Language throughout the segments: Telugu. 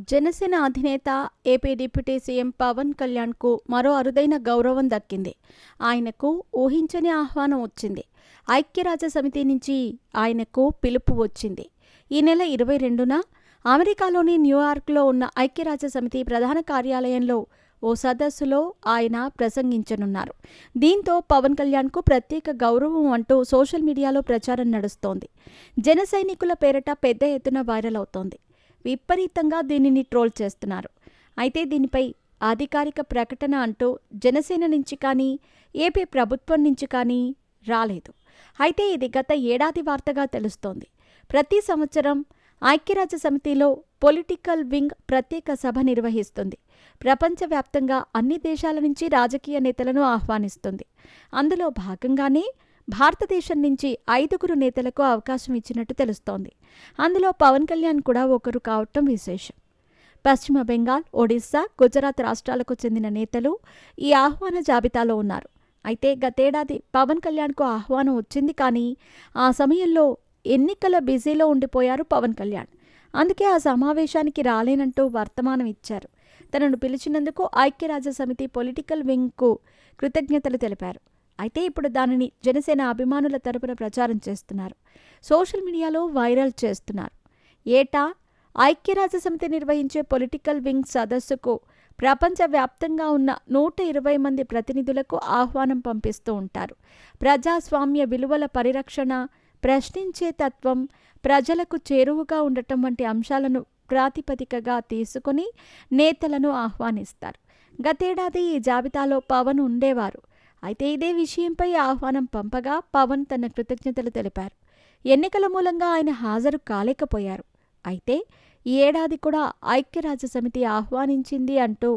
జనసేన అధినేత, ఏపీ డిప్యూటీ సీఎం పవన్ కళ్యాణ్కు మరో అరుదైన గౌరవం దక్కింది. ఆయనకు ఊహించని ఆహ్వానం వచ్చింది. ఐక్యరాజ్యసమితి నుంచి ఆయనకు పిలుపు వచ్చింది. ఈ నెల 22న అమెరికాలోని న్యూయార్క్లో ఉన్న ఐక్యరాజ్యసమితి ప్రధాన కార్యాలయంలో ఓ సదస్సులో ఆయన ప్రసంగించనున్నారు. దీంతో పవన్ కళ్యాణ్కు ప్రత్యేక గౌరవం అంటూ సోషల్ మీడియాలో ప్రచారం నడుస్తోంది. జన సైనికుల పేరిట పెద్ద ఎత్తున వైరల్ అవుతోంది. విపరీతంగా దీనిని ట్రోల్ చేస్తున్నారు. అయితే దీనిపై అధికారిక ప్రకటన అంటూ జనసేన నుంచి కానీ, ఏపీ ప్రభుత్వం నుంచి కానీ రాలేదు. అయితే ఇది గత ఏడాది వార్తగా తెలుస్తోంది. ప్రతి సంవత్సరం ఐక్యరాజ్యసమితిలో పొలిటికల్ వింగ్ ప్రత్యేక సభ నిర్వహిస్తుంది. ప్రపంచవ్యాప్తంగా అన్ని దేశాల నుంచి రాజకీయ నేతలను ఆహ్వానిస్తుంది. అందులో భాగంగానే భారతదేశం నుంచి 5 నేతలకు అవకాశం ఇచ్చినట్టు తెలుస్తోంది. అందులో పవన్ కళ్యాణ్ కూడా ఒకరు కావటం విశేషం. పశ్చిమ బెంగాల్, ఒడిశా, గుజరాత్ రాష్ట్రాలకు చెందిన నేతలు ఈ ఆహ్వాన జాబితాలో ఉన్నారు. అయితే గతేడాది పవన్ కళ్యాణ్కు ఆహ్వానం వచ్చింది, కానీ ఆ సమయంలో ఎన్నికల బిజీలో ఉండిపోయారు పవన్ కళ్యాణ్. అందుకే ఆ సమావేశానికి రాలేనంటూ వర్తమానం ఇచ్చారు. తనను పిలిచినందుకు ఐక్యరాజ్యసమితి పొలిటికల్ వింగ్కు కృతజ్ఞతలు తెలిపారు. అయితే ఇప్పుడు దానిని జనసేన అభిమానుల తరపున ప్రచారం చేస్తున్నారు. సోషల్ మీడియాలో వైరల్ చేస్తున్నారు. ఏటా ఐక్యరాజ్యసమితి నిర్వహించే పొలిటికల్ వింగ్ సదస్సుకు ప్రపంచవ్యాప్తంగా ఉన్న 120 మంది ప్రతినిధులకు ఆహ్వానం పంపిస్తూ ఉంటారు. ప్రజాస్వామ్య విలువల పరిరక్షణ, ప్రశ్నించే తత్వం, ప్రజలకు చేరువగా ఉండటం వంటి అంశాలను ప్రాతిపదికగా తీసుకుని నేతలను ఆహ్వానిస్తారు. గతేడాది ఈ జాబితాలో పవన్ ఉండేవారు. అయితే ఇదే విషయంపై ఆహ్వానం పంపగా పవన్ తన కృతజ్ఞతలు తెలిపారు. ఎన్నికల మూలంగా ఆయన హాజరు కాలేకపోయారు. అయితే ఈ ఏడాది కూడా ఐక్యరాజ్యసమితి ఆహ్వానించింది అంటూ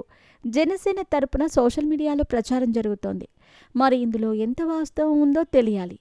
జనసేన తరపున సోషల్ మీడియాలో ప్రచారం జరుగుతోంది. మరి ఇందులో ఎంత వాస్తవం ఉందో తెలియాలి.